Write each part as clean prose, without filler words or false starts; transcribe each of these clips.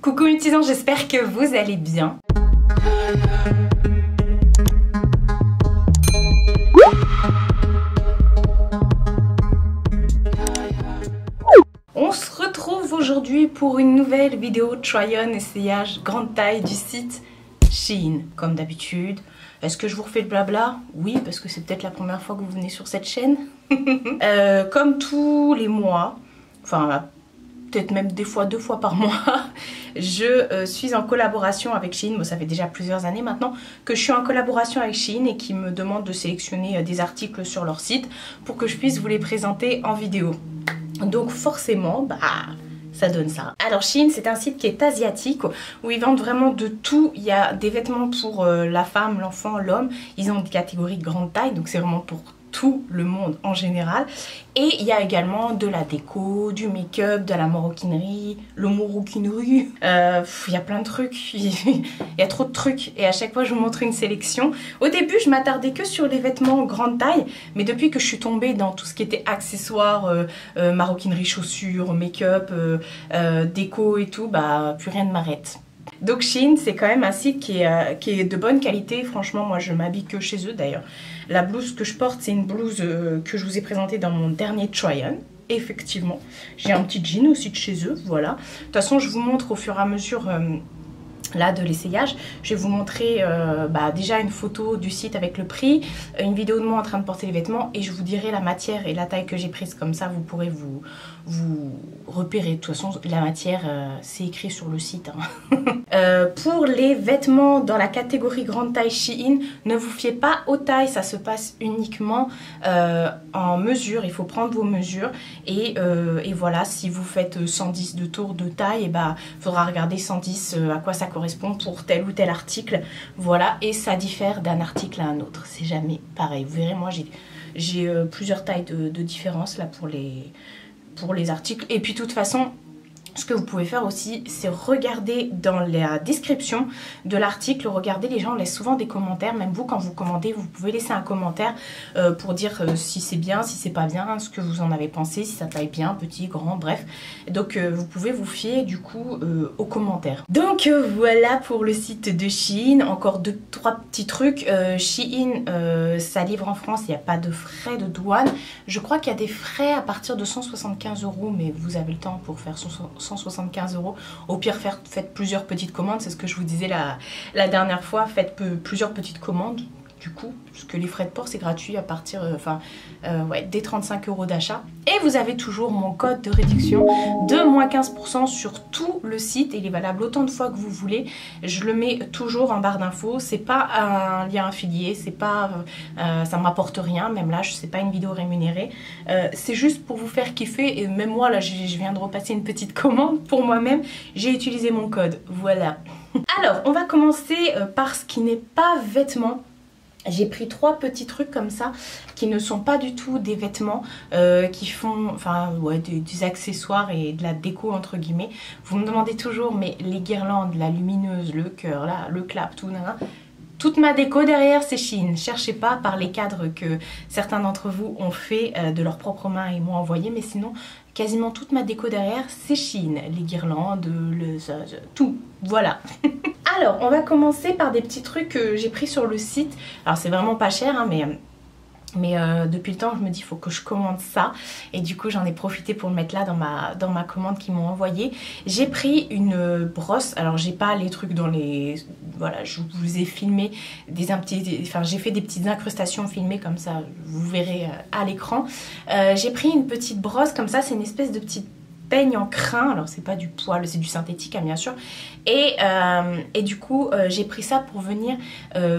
Coucou mes petits anges, j'espère que vous allez bien. On se retrouve aujourd'hui pour une nouvelle vidéo try-on essayage grande taille du site Shein. Comme d'habitude, est-ce que je vous refais le blabla? Oui, parce que c'est peut-être la première fois que vous venez sur cette chaîne. Comme tous les mois, enfin peut-être même des fois 2 fois par mois, je suis en collaboration avec Shein. Bon, ça fait déjà plusieurs années maintenant que je suis en collaboration avec Shein et qui me demande de sélectionner des articles sur leur site pour que je puisse vous les présenter en vidéo. Donc forcément, ça donne ça. Alors Shein, c'est un site qui est asiatique où ils vendent vraiment de tout. Il y a des vêtements pour la femme, l'enfant, l'homme. Ils ont des catégories grande taille, donc c'est vraiment pour tout le monde en général. Et il y a également de la déco, du make-up, de la maroquinerie, il y a plein de trucs, il y a trop de trucs et à chaque fois je vous montre une sélection. Au début je m'attardais que sur les vêtements grande taille, mais depuis que je suis tombée dans tout ce qui était accessoires, maroquinerie, chaussures, make-up, déco et tout, plus rien ne m'arrête. Donc Shein, c'est quand même un site qui est de bonne qualité. Franchement, moi je m'habille que chez eux d'ailleurs. La blouse que je porte, c'est une blouse que je vous ai présentée dans mon dernier try-on. Effectivement, j'ai un petit jean aussi de chez eux, voilà. De toute façon, je vous montre au fur et à mesure là de l'essayage. Je vais vous montrer déjà une photo du site avec le prix, une vidéo de moi en train de porter les vêtements et je vous dirai la matière et la taille que j'ai prise, comme ça vous pourrez vous repérer. De toute façon la matière c'est écrit sur le site hein. Pour les vêtements dans la catégorie grande taille Shein, ne vous fiez pas aux tailles, ça se passe uniquement en mesure. Il faut prendre vos mesures et voilà, si vous faites 110 de tour de taille, il faudra regarder 110 à quoi ça correspond pour tel ou tel article, voilà, et ça diffère d'un article à un autre, c'est jamais pareil. Vous verrez, moi j'ai plusieurs tailles de différence là pour les articles. Et puis de toute façon, ce que vous pouvez faire aussi, c'est regarder dans la description de l'article. Regardez, les gens laissent souvent des commentaires. Même vous, quand vous commandez, vous pouvez laisser un commentaire pour dire si c'est bien, si c'est pas bien, ce que vous en avez pensé, si ça taille bien, petit, grand, bref. Donc vous pouvez vous fier du coup aux commentaires. Donc voilà pour le site de Shein. Encore 2-3 petits trucs. Shein, ça livre en France, il n'y a pas de frais de douane. Je crois qu'il y a des frais à partir de 175 €, mais vous avez le temps pour faire 175 €. Au pire, faites plusieurs petites commandes, c'est ce que je vous disais la dernière fois. Faites plusieurs petites commandes, du coup, parce que les frais de port c'est gratuit à partir des 35 € d'achat. Et vous avez toujours mon code de réduction de moins 15% sur tout le site. Il est valable autant de fois que vous voulez. Je le mets toujours en barre d'infos. C'est pas un lien affilié, c'est pas ça ne m'apporte rien. Même là, c'est pas une vidéo rémunérée. C'est juste pour vous faire kiffer. Et même moi là, je viens de repasser une petite commande pour moi-même. J'ai utilisé mon code. Voilà. Alors, on va commencer par ce qui n'est pas vêtements. J'ai pris 3 petits trucs comme ça qui ne sont pas du tout des vêtements, qui font des accessoires et de la déco entre guillemets. Vous me demandez toujours, mais les guirlandes, la lumineuse, le cœur, là, le clap, tout, nana. Toute ma déco derrière c'est Shein. Cherchez pas par les cadres que certains d'entre vous ont fait de leurs propres mains et m'ont envoyé, mais sinon quasiment toute ma déco derrière c'est Shein. Les guirlandes, tout, voilà. Alors on va commencer par des petits trucs que j'ai pris sur le site. Alors c'est vraiment pas cher hein, mais depuis le temps je me dis il faut que je commande ça et du coup j'en ai profité pour le mettre là dans ma commande qu'ils m'ont envoyé. J'ai pris une brosse. Alors j'ai pas les trucs dans les... Voilà, je vous ai filmé j'ai fait des petites incrustations filmées comme ça, vous verrez à l'écran. J'ai pris une petite brosse comme ça, c'est une espèce de petite peigne en crin. Alors c'est pas du poil, c'est du synthétique hein, bien sûr. Et du coup j'ai pris ça pour venir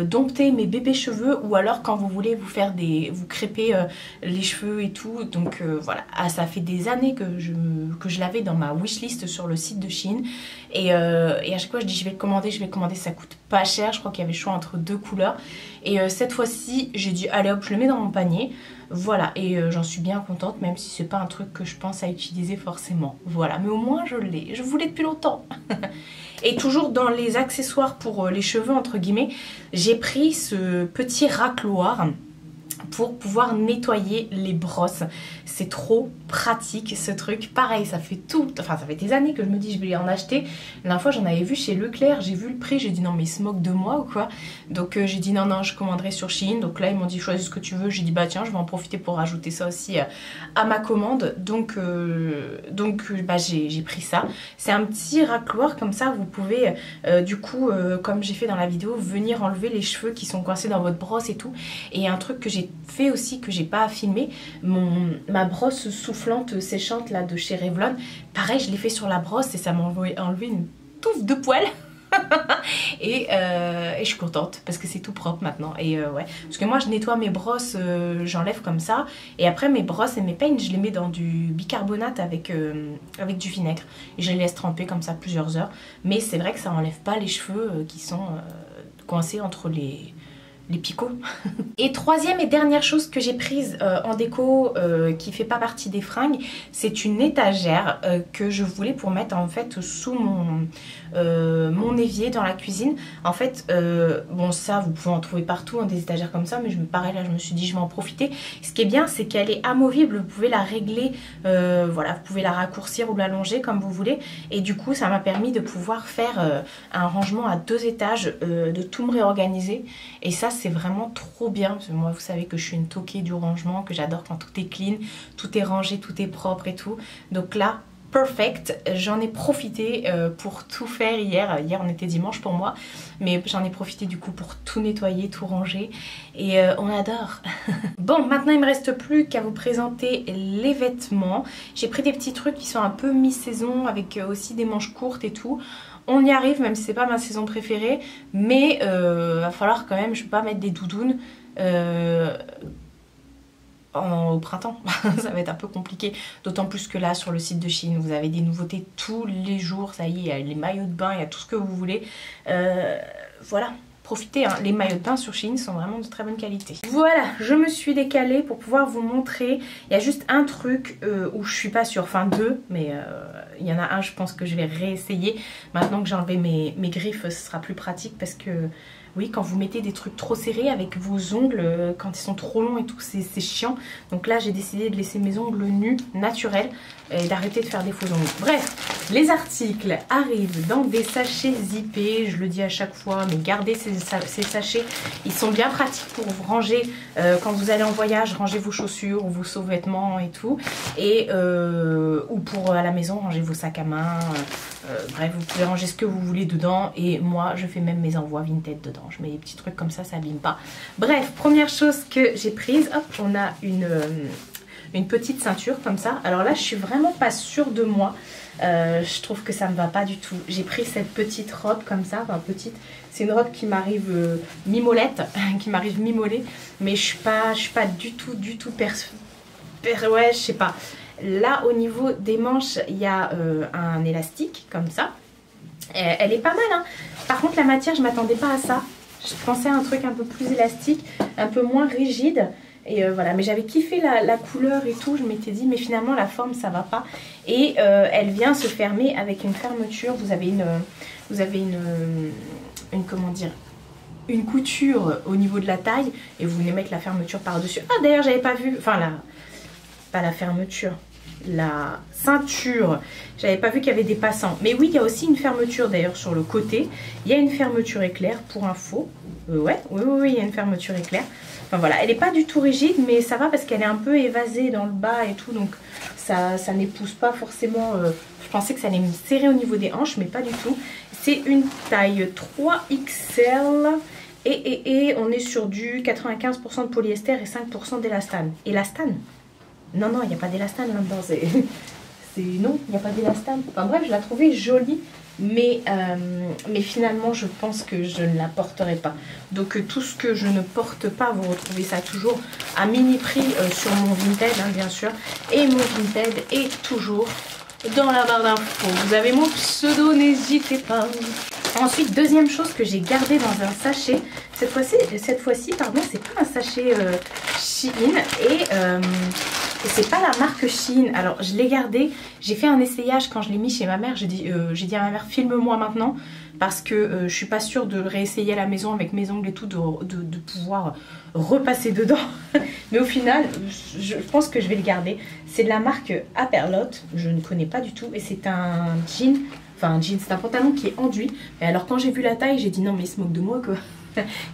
dompter mes bébés cheveux, ou alors quand vous voulez vous faire vous crêper les cheveux et tout. Donc voilà, ça fait des années que je l'avais dans ma wishlist sur le site de Shein. Et à chaque fois je dis je vais le commander, ça coûte pas cher. Je crois qu'il y avait le choix entre 2 couleurs. Et cette fois-ci j'ai dit allez hop, je le mets dans mon panier. Voilà, et j'en suis bien contente, même si c'est pas un truc que je pense à utiliser forcément. Voilà, mais au moins je l'ai, je voulais depuis longtemps. Et toujours dans les accessoires pour les cheveux entre guillemets, j'ai pris ce petit racloir pour pouvoir nettoyer les brosses. C'est trop pratique ce truc. Pareil, ça fait ça fait des années que je me dis je vais en acheter. La dernière fois j'en avais vu chez Leclerc, j'ai vu le prix, j'ai dit non mais ils se moquent de moi ou quoi. Donc j'ai dit non je commanderai sur Shein. Donc là ils m'ont dit choisis ce que tu veux. J'ai dit bah tiens je vais en profiter pour rajouter ça aussi à ma commande. Donc j'ai pris ça. C'est un petit racloir comme ça, vous pouvez du coup comme j'ai fait dans la vidéo venir enlever les cheveux qui sont coincés dans votre brosse et tout. Et un truc que j'ai fait aussi que j'ai pas filmé, ma brosse soufflante séchante là de chez Revlon, pareil je l'ai fait sur la brosse et ça m'a enlevé une touffe de poils. et je suis contente parce que c'est tout propre maintenant. Et ouais, parce que moi je nettoie mes brosses, j'enlève comme ça et après mes brosses et mes peignes je les mets dans du bicarbonate avec du vinaigre et je les laisse tremper comme ça plusieurs heures. Mais c'est vrai que ça enlève pas les cheveux qui sont coincés entre les picots. Et troisième et dernière chose que j'ai prise en déco qui fait pas partie des fringues, c'est une étagère que je voulais pour mettre en fait sous mon évier dans la cuisine. En fait bon ça vous pouvez en trouver partout hein, des étagères comme ça, mais pareil là je me suis dit je vais en profiter. Ce qui est bien c'est qu'elle est amovible, vous pouvez la régler, voilà, vous pouvez la raccourcir ou l'allonger comme vous voulez. Et du coup ça m'a permis de pouvoir faire un rangement à 2 étages, de tout me réorganiser. Et ça c'est vraiment trop bien, parce que moi vous savez que je suis une toquée du rangement, que j'adore quand tout est clean, tout est rangé, tout est propre et tout. Donc là, perfect, j'en ai profité pour tout faire hier. Hier on était dimanche pour moi, mais j'en ai profité du coup pour tout nettoyer, tout ranger et on adore. Bon, maintenant il me reste plus qu'à vous présenter les vêtements. J'ai pris des petits trucs qui sont un peu mi-saison avec aussi des manches courtes et tout. On y arrive, même si c'est pas ma saison préférée, mais va falloir quand même, je peux pas mettre des doudounes au printemps. Ça va être un peu compliqué, d'autant plus que là sur le site de Shein vous avez des nouveautés tous les jours. Ça y est, il y a les maillots de bain, il y a tout ce que vous voulez. Voilà, profitez hein. Les maillots de bain sur Shein sont vraiment de très bonne qualité. Voilà, je me suis décalée pour pouvoir vous montrer. Il y a juste un truc où je suis pas sûre, enfin deux, mais il y en a un je pense que je vais réessayer. Maintenant que j'ai enlevé mes griffes, ce sera plus pratique parce que oui, quand vous mettez des trucs trop serrés avec vos ongles, quand ils sont trop longs et tout, c'est chiant. Donc là, j'ai décidé de laisser mes ongles nus, naturels, et d'arrêter de faire des faux ongles. Bref, les articles arrivent dans des sachets zippés. Je le dis à chaque fois, mais gardez ces sachets. Ils sont bien pratiques pour vous ranger quand vous allez en voyage, ranger vos chaussures ou vos sous-vêtements et tout. Et, ou pour à la maison, ranger vos sacs à main. Bref, vous pouvez ranger ce que vous voulez dedans. Et moi, je fais même mes envois Vinted dedans. Je mets des petits trucs comme ça abîme pas. Bref, première chose que j'ai prise, hop, on a une petite ceinture comme ça. Alors là, je suis vraiment pas sûre de moi. Je trouve que ça me va pas du tout. J'ai pris cette petite robe comme ça, enfin petite. C'est une robe qui m'arrive mi-molette, qui m'arrive mi-mollet, mais je suis pas du tout ouais, je sais pas. Là, au niveau des manches, il y a un élastique comme ça. Elle est pas mal hein. Par contre la matière je m'attendais pas à ça. Je pensais à un truc un peu plus élastique, un peu moins rigide. Et voilà, mais j'avais kiffé la couleur et tout. Je m'étais dit mais finalement la forme ça va pas. Et elle vient se fermer avec une fermeture. Vous avez une comment dire, une couture au niveau de la taille. Et vous venez mettre la fermeture par dessus. Ah d'ailleurs j'avais pas vu, enfin pas la fermeture, la ceinture, j'avais pas vu qu'il y avait des passants. Mais oui, il y a aussi une fermeture d'ailleurs sur le côté. Il y a une fermeture éclair pour info. Oui, il y a une fermeture éclair. Enfin voilà, elle n'est pas du tout rigide, mais ça va parce qu'elle est un peu évasée dans le bas et tout. Donc ça n'épouse pas forcément. Je pensais que ça allait me serrer au niveau des hanches, mais pas du tout. C'est une taille 3XL. Et on est sur du 95% de polyester et 5% d'élastane. Élastane ? Non, il n'y a pas d'élastane là-dedans. Non, il n'y a pas d'élastane. Enfin bref, je la trouvais jolie. Mais finalement, je pense que je ne la porterai pas. Donc tout ce que je ne porte pas, vous retrouvez ça toujours à mini prix sur mon Vinted, hein, bien sûr. Et mon Vinted est toujours dans la barre d'infos. Vous avez mon pseudo, n'hésitez pas. Ensuite, deuxième chose que j'ai gardé dans un sachet. Cette fois-ci, pardon, c'est pas un sachet Shein. Et Et c'est pas la marque Shein. Alors je l'ai gardé. J'ai fait un essayage quand je l'ai mis chez ma mère. J'ai dit à ma mère filme-moi maintenant. Parce que je suis pas sûre de réessayer à la maison avec mes ongles et tout. De pouvoir repasser dedans. Mais au final je pense que je vais le garder. C'est de la marque Aperlot. Je ne connais pas du tout. Et c'est un jean. Enfin un jean, c'est un pantalon qui est enduit. Et alors quand j'ai vu la taille, j'ai dit non mais il se moque de moi quoi.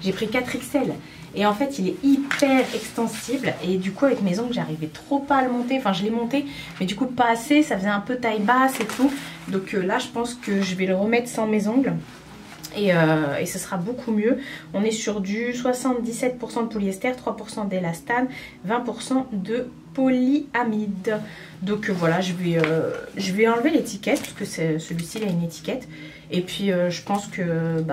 J'ai pris 4XL. Et en fait il est hyper extensible. Et du coup avec mes ongles j'arrivais trop pas à le monter. Enfin je l'ai monté mais du coup pas assez. Ça faisait un peu taille basse et tout. Donc là je pense que je vais le remettre sans mes ongles. Et ce sera beaucoup mieux. On est sur du 77% de polyester, 3% d'élastane, 20% de polyamide. Donc voilà, je vais enlever l'étiquette parce que celui-ci il a une étiquette. Et puis je pense que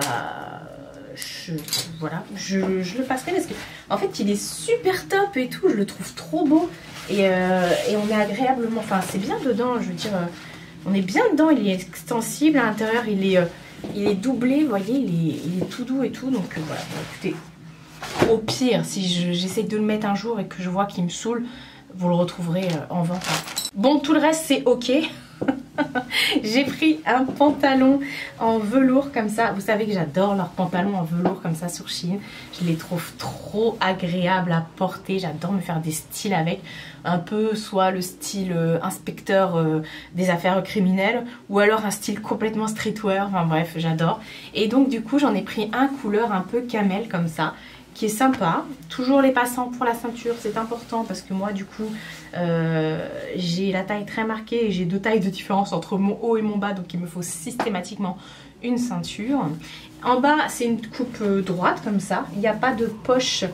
voilà, je le passerai parce que en fait il est super top et tout, je le trouve trop beau et on est agréablement, enfin c'est bien dedans, je veux dire, on est bien dedans, il est extensible, à l'intérieur il est doublé, vous voyez, il est tout doux et tout, donc voilà, écoutez, au pire si j'essaye de le mettre un jour et que je vois qu'il me saoule, vous le retrouverez en vente. Bon, tout le reste c'est ok. J'ai pris un pantalon en velours comme ça. Vous savez que j'adore leurs pantalons en velours comme ça sur Shein. Je les trouve trop agréables à porter. J'adore me faire des styles avec. Un peu soit le style inspecteur des affaires criminelles ou alors un style complètement streetwear. Enfin bref, j'adore. Et donc du coup j'en ai pris un couleur un peu camel comme ça, qui est sympa. Toujours les passants pour la ceinture, c'est important parce que moi du coup j'ai la taille très marquée et j'ai 2 tailles de différence entre mon haut et mon bas, donc il me faut systématiquement une ceinture. En bas c'est une coupe droite comme ça, il n'y a pas de poche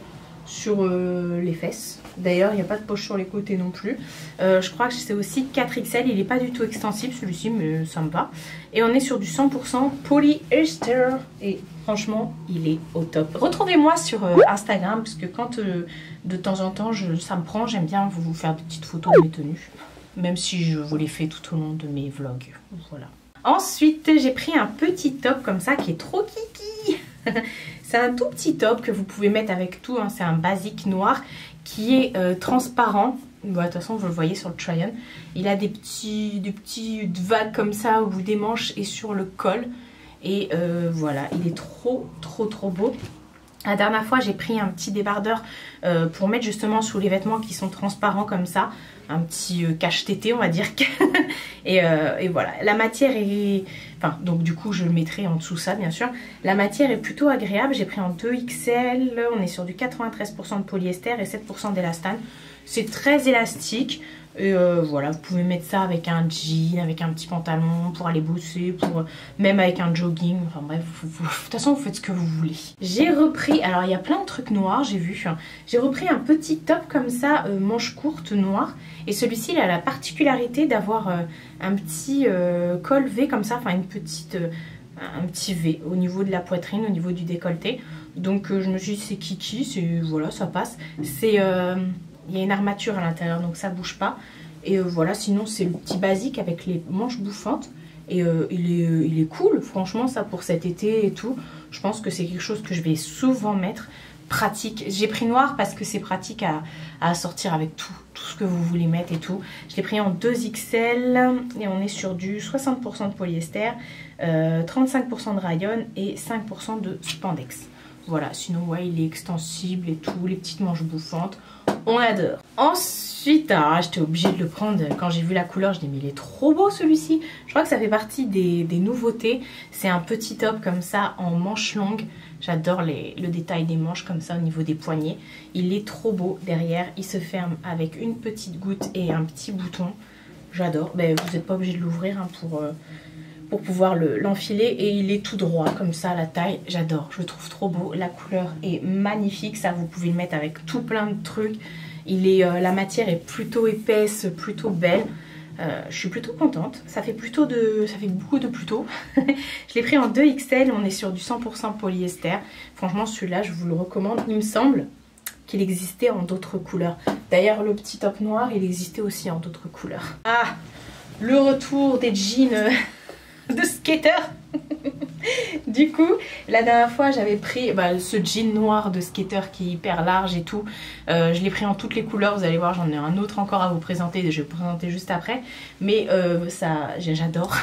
sur les fesses. D'ailleurs il n'y a pas de poche sur les côtés non plus. Je crois que c'est aussi 4XL, il n'est pas du tout extensible celui-ci mais ça me va. Et on est sur du 100% polyester et franchement il est au top. Retrouvez-moi sur Instagram parce que quand de temps en temps ça me prend, j'aime bien vous faire des petites photos de mes tenues. Même si je vous les fais tout au long de mes vlogs. Voilà. Ensuite j'ai pris un petit top comme ça qui est trop kiki. C'est un tout petit top que vous pouvez mettre avec tout, hein. C'est un basique noir qui est transparent. Bon, de toute façon vous le voyez sur le try-on. Il a des petites vagues comme ça au bout des manches et sur le col. Et voilà, il est trop beau. La dernière fois j'ai pris un petit débardeur pour mettre justement sous les vêtements qui sont transparents comme ça. Un petit cache-tété on va dire. et voilà, la matière est... Enfin donc du coup je le mettrai en dessous ça bien sûr. La matière est plutôt agréable, j'ai pris en 2XL. On est sur du 93% de polyester et 7% d'élastane. C'est très élastique. Et voilà, vous pouvez mettre ça avec un jean, avec un petit pantalon pour aller bosser, même avec un jogging. Enfin bref, de toute façon vous faites ce que vous voulez. J'ai repris, alors il y a plein de trucs noirs, j'ai vu. J'ai repris un petit top comme ça, manche courte noire. Et celui-ci il a la particularité d'avoir un petit col V comme ça, enfin un petit V au niveau de la poitrine, au niveau du décolleté. Donc je me suis dit c'est kiki, voilà, ça passe. C'est... il y a une armature à l'intérieur donc ça bouge pas. Et voilà, sinon c'est le petit basique avec les manches bouffantes. Et il est cool, franchement ça pour cet été et tout. Je pense que c'est quelque chose que je vais souvent mettre. Pratique. J'ai pris noir parce que c'est pratique à sortir avec tout ce que vous voulez mettre et tout. Je l'ai pris en 2XL et on est sur du 60% de polyester, 35% de rayon et 5% de spandex. Voilà, sinon ouais il est extensible et tout, les petites manches bouffantes, on adore. Ensuite, alors j'étais obligée de le prendre quand j'ai vu la couleur, je dis mais il est trop beau celui-ci. Je crois que ça fait partie des nouveautés. C'est un petit top comme ça en manches longues. J'adore le détail des manches comme ça au niveau des poignets. Il est trop beau derrière, il se ferme avec une petite goutte et un petit bouton. J'adore, ben, vous n'êtes pas obligé de l'ouvrir hein, pour pouvoir l'enfiler et il est tout droit comme ça la taille. J'adore, je le trouve trop beau. La couleur est magnifique, ça vous pouvez le mettre avec tout plein de trucs. La matière est plutôt épaisse, plutôt belle. Je suis plutôt contente, ça fait beaucoup de plutôt. Je l'ai pris en 2XL, on est sur du 100% polyester. Franchement celui-là je vous le recommande, il me semble qu'il existait en d'autres couleurs. D'ailleurs le petit top noir il existait aussi en d'autres couleurs. Ah, le retour des jeans de skater. Du coup, la dernière fois, j'avais pris ce jean noir de skater qui est hyper large et tout. Je l'ai pris en toutes les couleurs. Vous allez voir, j'en ai un autre encore à vous présenter. Je vais vous présenter juste après. Mais ça, j'adore.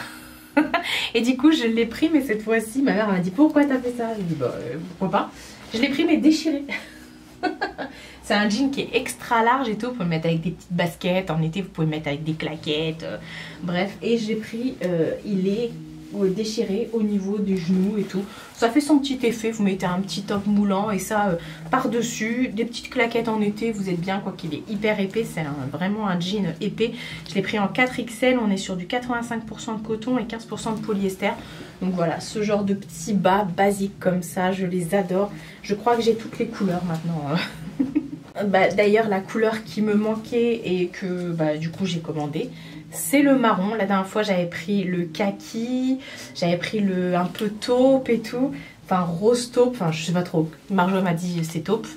Et du coup, je l'ai pris, mais cette fois-ci, ma mère m'a dit pourquoi t'as fait ça? J'ai dit bah pourquoi pas. Je l'ai pris, mais déchiré. C'est un jean qui est extra large et tout. Vous pouvez le mettre avec des petites baskets. En été, vous pouvez le mettre avec des claquettes. Bref, et j'ai pris, il est déchiré au niveau des genoux et tout. Ça fait son petit effet. Vous mettez un petit top moulant et ça par-dessus. Des petites claquettes en été, vous êtes bien. Quoi qu'il est hyper épais. C'est vraiment un jean épais. Je l'ai pris en 4XL. On est sur du 85% de coton et 15% de polyester. Donc voilà, ce genre de petits bas basiques comme ça, je les adore. Je crois que j'ai toutes les couleurs maintenant. D'ailleurs, la couleur qui me manquait et que du coup j'ai commandé, c'est le marron. La dernière fois j'avais pris le kaki, j'avais pris le un peu taupe et tout. Enfin rose taupe, enfin je sais pas trop. Marjo m'a dit c'est taupe.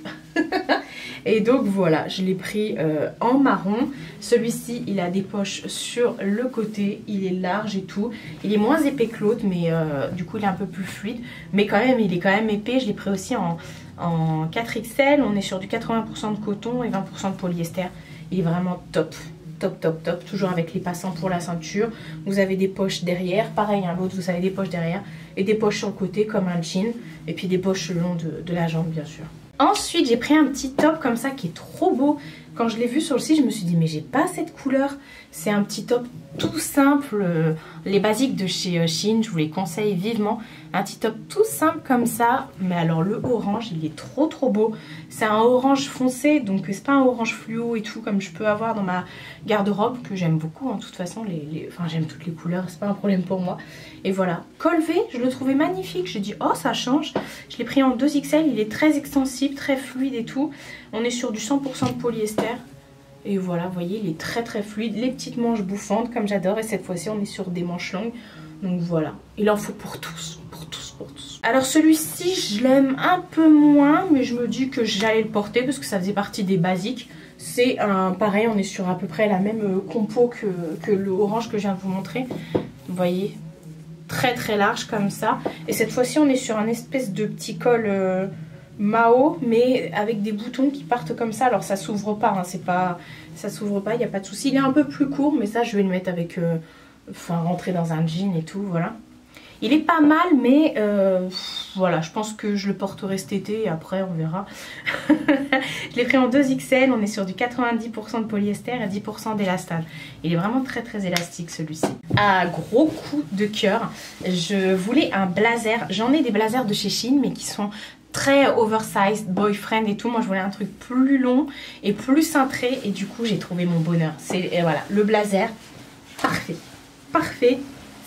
Et donc voilà, je l'ai pris en marron. Celui-ci, il a des poches sur le côté, il est large et tout. Il est moins épais que l'autre, mais du coup il est un peu plus fluide. Mais quand même, il est quand même épais. Je l'ai pris aussi en 4XL. On est sur du 80% de coton et 20% de polyester. Il est vraiment top. Top, top, top. Toujours avec les passants pour la ceinture. Vous avez des poches derrière. Pareil, hein, l'autre, vous avez des poches derrière. Et des poches sur le côté comme un jean. Et puis des poches le long de la jambe, bien sûr. Ensuite, j'ai pris un petit top comme ça qui est trop beau. Quand je l'ai vu sur le site, je me suis dit mais j'ai pas cette couleur. C'est un petit top tout simple. Les basiques de chez Shein, je vous les conseille vivement. Un petit top tout simple comme ça. Mais alors le orange, il est trop trop beau. C'est un orange foncé, donc c'est pas un orange fluo et tout comme je peux avoir dans ma garde-robe, que j'aime beaucoup. En toute façon, enfin j'aime toutes les couleurs, c'est pas un problème pour moi. Et voilà, col V, je le trouvais magnifique. J'ai dit oh ça change. Je l'ai pris en 2XL, il est très extensible, très fluide et tout. On est sur du 100% de polyester. Et voilà, vous voyez, il est très très fluide. Les petites manches bouffantes comme j'adore. Et cette fois-ci, on est sur des manches longues. Donc voilà, il en faut pour tous, pour tous, pour tous. Alors celui-ci, je l'aime un peu moins, mais je me dis que j'allais le porter parce que ça faisait partie des basiques. C'est pareil, on est sur à peu près la même compo que le orange que je viens de vous montrer. Vous voyez, très très large comme ça. Et cette fois-ci, on est sur un espèce de petit col Mao, mais avec des boutons qui partent comme ça. Alors ça s'ouvre pas, hein, ça s'ouvre pas, il n'y a pas de souci. Il est un peu plus court, mais ça je vais le mettre avec, enfin rentrer dans un jean et tout, voilà. Il est pas mal, mais voilà, je pense que je le porterai cet été et après on verra. Je l'ai pris en 2XL, on est sur du 90% de polyester et 10% d'élastane. Il est vraiment très très élastique celui-ci. À gros coup de cœur, je voulais un blazer. J'en ai des blazers de chez Shein, mais qui sont très oversized, boyfriend et tout. Moi je voulais un truc plus long et plus cintré et du coup j'ai trouvé mon bonheur. Et voilà, le blazer, parfait, parfait.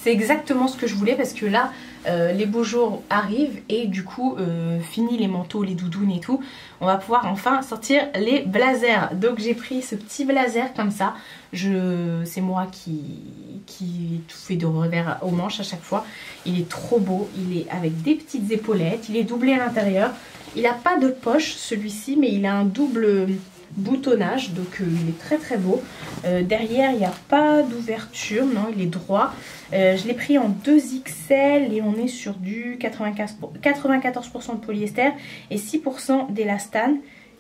C'est exactement ce que je voulais parce que là les beaux jours arrivent et du coup fini les manteaux, les doudounes et tout, on va pouvoir enfin sortir les blazers. Donc j'ai pris ce petit blazer comme ça. C'est moi qui tout fait de revers aux manches à chaque fois. Il est trop beau, il est avec des petites épaulettes, il est doublé à l'intérieur. Il n'a pas de poche celui-ci, mais il a un double boutonnage, donc il est très très beau. Derrière il n'y a pas d'ouverture, non, il est droit. Je l'ai pris en 2XL et on est sur du 94% de polyester et 6% d'élastane.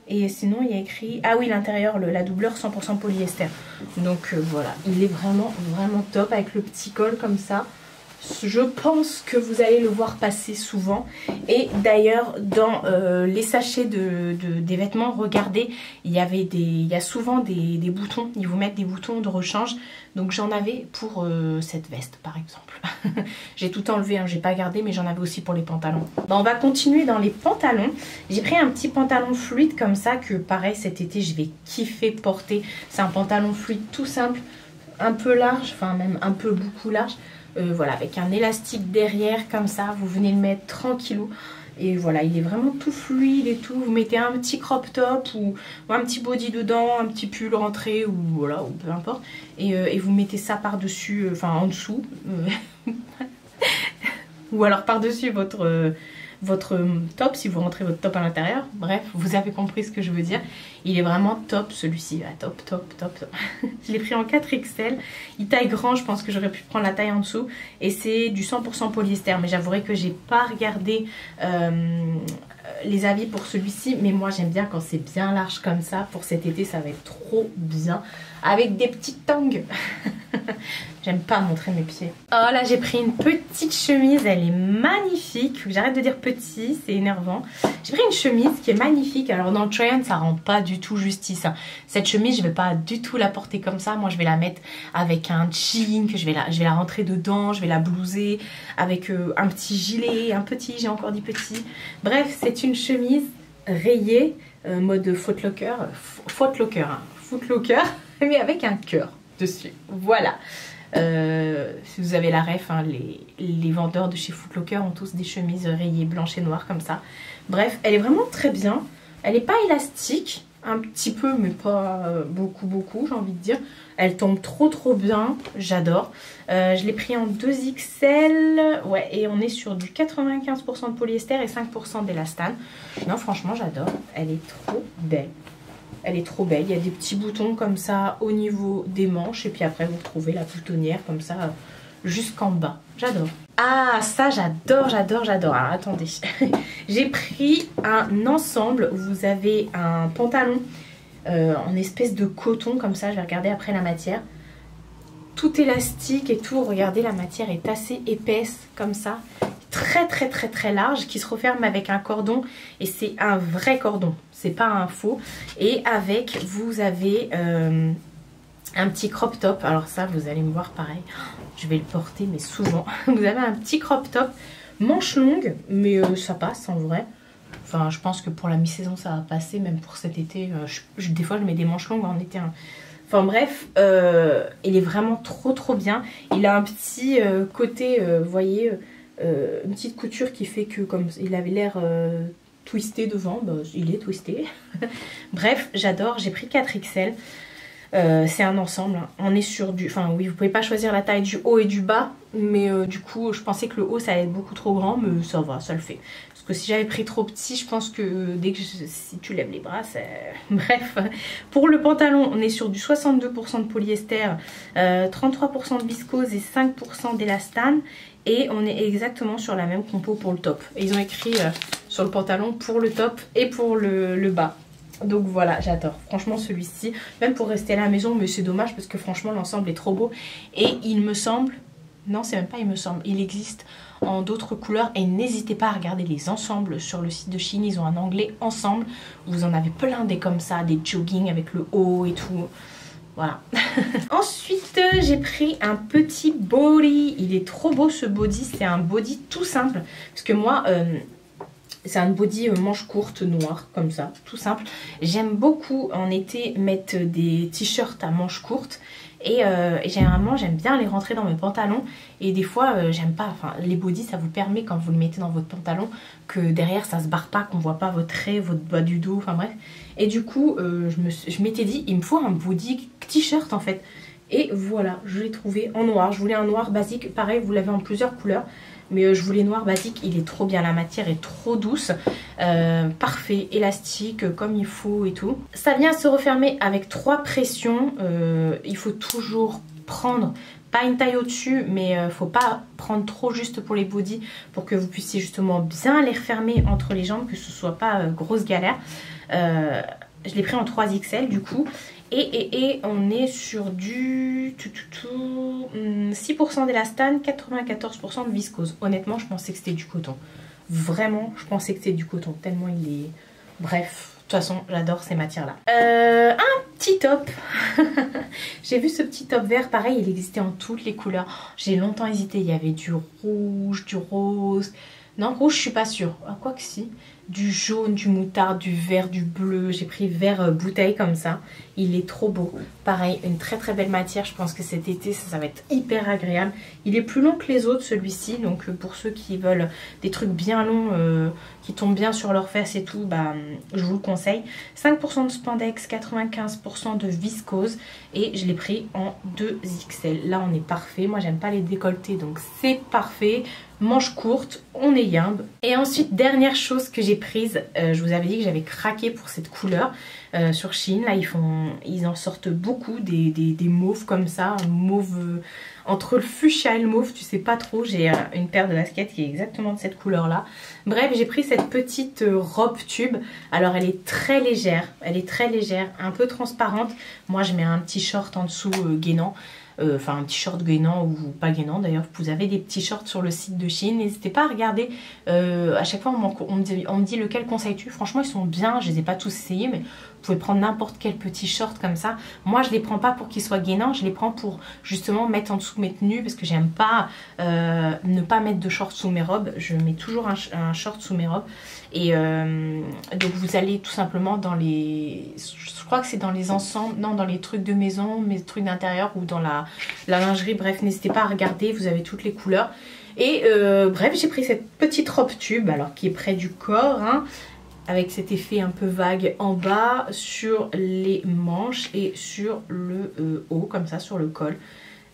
Et sinon il y a écrit, ah oui, l'intérieur, la doubleur 100% polyester. Donc voilà, il est vraiment vraiment top avec le petit col comme ça. Je pense que vous allez le voir passer souvent. Et d'ailleurs dans les sachets des vêtements, regardez, il y a souvent des boutons. Ils vous mettent des boutons de rechange. Donc j'en avais pour cette veste par exemple. J'ai tout enlevé, hein, j'ai pas gardé, mais j'en avais aussi pour les pantalons. Bon, on va continuer dans les pantalons. J'ai pris un petit pantalon fluide comme ça que pareil cet été je vais kiffer porter. C'est un pantalon fluide tout simple, un peu large, enfin même un peu beaucoup large. Voilà, avec un élastique derrière comme ça, vous venez le mettre tranquillou. Et voilà, il est vraiment tout fluide et tout. Vous mettez un petit crop top ou un petit body dedans, un petit pull rentré ou voilà, ou peu importe. Et vous mettez ça par-dessus, enfin en dessous. Ou alors par-dessus votre top si vous rentrez votre top à l'intérieur. Bref, vous avez compris ce que je veux dire. Il est vraiment top celui-ci. Ah, top, top, top, top. Je l'ai pris en 4XL. Il taille grand, je pense que j'aurais pu prendre la taille en dessous. Et c'est du 100% polyester. Mais j'avouerai que j'ai pas regardé les avis pour celui-ci. Mais moi j'aime bien quand c'est bien large comme ça. Pour cet été, ça va être trop bien. Avec des petites tongs. J'aime pas montrer mes pieds. Oh là, j'ai pris une petite chemise. Elle est magnifique. J'arrête de dire petit, c'est énervant. J'ai pris une chemise qui est magnifique. Alors dans le try-on, ça rend pas du tout justice. Cette chemise, je vais pas du tout la porter comme ça. Moi, je vais la mettre avec un jean, que je vais la rentrer dedans. Je vais la blouser avec un petit gilet, un petit, j'ai encore dit petit. Bref, c'est une chemise rayée, mode footlocker. Footlocker, mais avec un cœur dessus. Voilà. Si vous avez la ref, hein, les vendeurs de chez Footlocker ont tous des chemises rayées blanches et noires comme ça. Bref, elle est vraiment très bien. Elle n'est pas élastique, un petit peu, mais pas beaucoup, j'ai envie de dire. Elle tombe trop bien, j'adore. Je l'ai pris en 2XL, ouais, et on est sur du 95% de polyester et 5% d'élastane. Non, franchement, j'adore. Elle est trop belle. Elle est trop belle, il y a des petits boutons comme ça au niveau des manches. Et puis après vous retrouvez la boutonnière comme ça jusqu'en bas. J'adore. Ah ça j'adore. Alors attendez. J'ai pris un ensemble. Vous avez un pantalon en espèce de coton comme ça. Je vais regarder après la matière. Tout élastique et tout. Regardez, la matière est assez épaisse comme ça. Très large, qui se referme avec un cordon, et c'est un vrai cordon, c'est pas un faux. Et avec, vous avez un petit crop top. Alors ça, vous allez me voir pareil, je vais le porter mais souvent. Vous avez un petit crop top manche longue, mais ça passe en vrai. Enfin, je pense que pour la mi-saison ça va passer, même pour cet été. Des fois je mets des manches longues en été. Enfin bref, il est vraiment trop bien. Il a un petit côté, vous voyez, une petite couture qui fait que comme il avait l'air twisté devant, bah, il est twisté. Bref, j'adore. J'ai pris 4XL. C'est un ensemble. On est sur du... Enfin oui, vous pouvez pas choisir la taille du haut et du bas. Mais du coup, je pensais que le haut, ça allait être beaucoup trop grand. Mais ça va, ça le fait. Parce que si j'avais pris trop petit, je pense que dès que si tu lèves les bras, ça... Bref. Pour le pantalon, on est sur du 62% de polyester, 33% de viscose et 5% d'élastane. Et on est exactement sur la même compo pour le top. Et ils ont écrit sur le pantalon pour le top et pour le bas. Donc voilà, j'adore. Franchement celui-ci, même pour rester à la maison, mais c'est dommage parce que franchement l'ensemble est trop beau. Et il me semble, non c'est même pas il me semble, il existe en d'autres couleurs. Et n'hésitez pas à regarder les ensembles sur le site de Shein. Ils ont un onglet ensemble. Vous en avez plein des comme ça, des jogging avec le haut et tout. Voilà. Ensuite, j'ai pris un petit body. Il est trop beau ce body. C'est un body tout simple. Parce que moi, c'est un body manche courte noire, comme ça, tout simple. J'aime beaucoup en été mettre des t-shirts à manches courtes. Et généralement, j'aime bien les rentrer dans mes pantalons. Et des fois, j'aime pas. Enfin, les bodys, ça vous permet, quand vous le mettez dans votre pantalon, que derrière, ça se barre pas, qu'on voit pas votre trait, votre bas du dos, enfin bref. Et du coup, je m'étais dit, il me faut un body t-shirt en fait. Et voilà, je l'ai trouvé en noir. Je voulais un noir basique. Pareil, vous l'avez en plusieurs couleurs. Mais je voulais noir basique. Il est trop bien. La matière est trop douce. Parfait. Élastique comme il faut et tout. Ça vient se refermer avec 3 pressions. Il faut toujours prendre... Pas une taille au-dessus, mais faut pas prendre trop juste pour les bodys. Pour que vous puissiez justement bien les refermer entre les jambes. Que ce soit pas grosse galère. Je l'ai pris en 3XL du coup. Et on est sur du 6% d'élastane, 94% de viscose. Honnêtement, je pensais que c'était du coton. Vraiment, je pensais que c'était du coton. Tellement il est... Bref, de toute façon, j'adore ces matières-là. Un petit top. J'ai vu ce petit top vert. Pareil, il existait en toutes les couleurs. J'ai longtemps hésité. Il y avait du rouge, du rose... Non, rouge, je suis pas sûre. Ah, quoi que si. Du jaune, du moutarde, du vert, du bleu. J'ai pris vert bouteille comme ça. Il est trop beau. Pareil, une très belle matière. Je pense que cet été, ça va être hyper agréable. Il est plus long que les autres, celui-ci. Donc, pour ceux qui veulent des trucs bien longs, qui tombent bien sur leurs fesses et tout, bah, je vous le conseille. 5% de spandex, 95% de viscose. Et je l'ai pris en 2XL. Là, on est parfait. Moi, j'aime pas les décolletés, donc c'est parfait. manches courtes, on est yimbe. Et ensuite, dernière chose que j'ai prise, je vous avais dit que j'avais craqué pour cette couleur sur Shein. Là, ils en sortent beaucoup, des mauves comme ça, mauve entre le fuchsia et le mauve, tu sais pas trop. J'ai une paire de baskets qui est exactement de cette couleur là. Bref, j'ai pris cette petite robe tube. Alors elle est très légère, un peu transparente. Moi je mets un petit short en dessous gainant. Enfin un petit short gainant ou pas gainant d'ailleurs. Vous avez des petits shorts sur le site de Shein. N'hésitez pas à regarder. À chaque fois on me dit lequel conseilles-tu. Franchement ils sont bien, je les ai pas tous essayés, mais vous pouvez prendre n'importe quel petit short comme ça. Moi je les prends pas pour qu'ils soient gainants, je les prends pour justement mettre en dessous mes tenues, parce que j'aime pas ne pas mettre de short sous mes robes. Je mets toujours un short sous mes robes. Et donc vous allez tout simplement dans les... Je crois que c'est dans les ensembles, non, dans les trucs de maison, mes trucs d'intérieur ou dans la lingerie. Bref, n'hésitez pas à regarder, vous avez toutes les couleurs. Et bref, j'ai pris cette petite robe tube, alors qui est près du corps, hein, avec cet effet un peu vague en bas, sur les manches et sur le haut, comme ça, sur le col.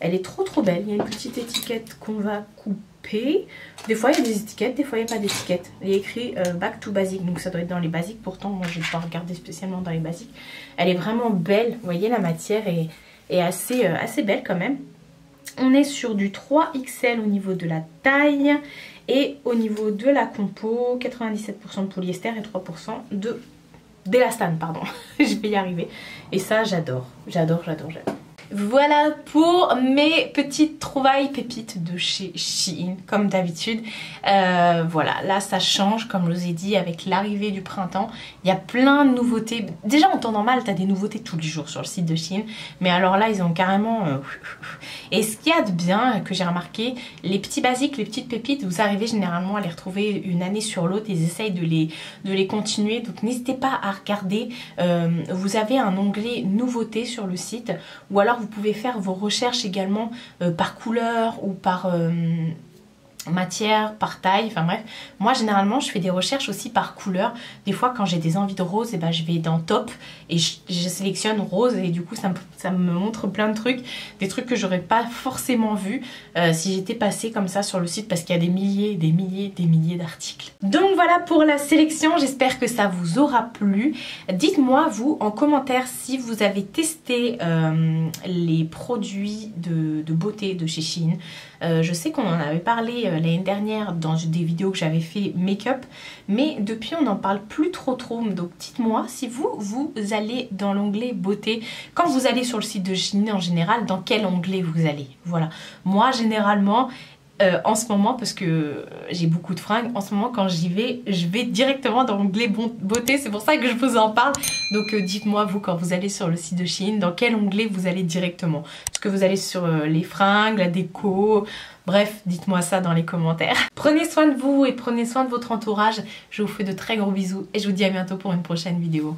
Elle est trop belle. Il y a une petite étiquette qu'on va couper. Des fois il y a des étiquettes, des fois il n'y a pas d'étiquette. Il y a écrit back to basic, donc ça doit être dans les basiques. Pourtant moi je n'ai pas regardé spécialement dans les basiques. Elle est vraiment belle. Vous voyez, la matière est assez belle quand même. On est sur du 3XL au niveau de la taille. Et au niveau de la compo, 97% de polyester et 3% d'élastane, pardon. Je vais y arriver. Et ça j'adore. J'adore. Voilà pour mes petites trouvailles pépites de chez Shein, comme d'habitude. Voilà, là ça change, comme je vous ai dit, avec l'arrivée du printemps. Il y a plein de nouveautés. Déjà en temps normal, tu as des nouveautés tous les jours sur le site de Shein. Mais alors là, ils ont carrément... Et ce qu'il y a de bien, que j'ai remarqué, les petits basiques, les petites pépites, vous arrivez généralement à les retrouver une année sur l'autre. Ils essayent de les continuer. Donc n'hésitez pas à regarder. Vous avez un onglet nouveautés sur le site. Ou alors vous pouvez faire vos recherches également par couleur ou par matière, par taille, enfin bref. Moi généralement je fais des recherches aussi par couleur. Des fois quand j'ai des envies de rose, et ben, je vais dans top et je sélectionne rose, et du coup ça me montre plein de trucs, des trucs que j'aurais pas forcément vu si j'étais passée comme ça sur le site, parce qu'il y a des milliers d'articles. Donc voilà pour la sélection, j'espère que ça vous aura plu. Dites-moi vous en commentaire si vous avez testé les produits de beauté de chez Shein. Je sais qu'on en avait parlé l'année dernière dans des vidéos que j'avais fait make-up, mais depuis on n'en parle plus trop. Donc dites-moi si vous allez dans l'onglet beauté, quand vous allez sur le site de Shein en général, dans quel onglet vous allez. Voilà, moi généralement en ce moment, parce que j'ai beaucoup de fringues, en ce moment quand j'y vais, je vais directement dans l'onglet beauté, c'est pour ça que je vous en parle. Donc dites-moi vous, quand vous allez sur le site de Shein, dans quel onglet vous allez directement. Est-ce que vous allez sur les fringues, la déco, bref, dites-moi ça dans les commentaires. Prenez soin de vous et prenez soin de votre entourage. Je vous fais de très gros bisous et je vous dis à bientôt pour une prochaine vidéo.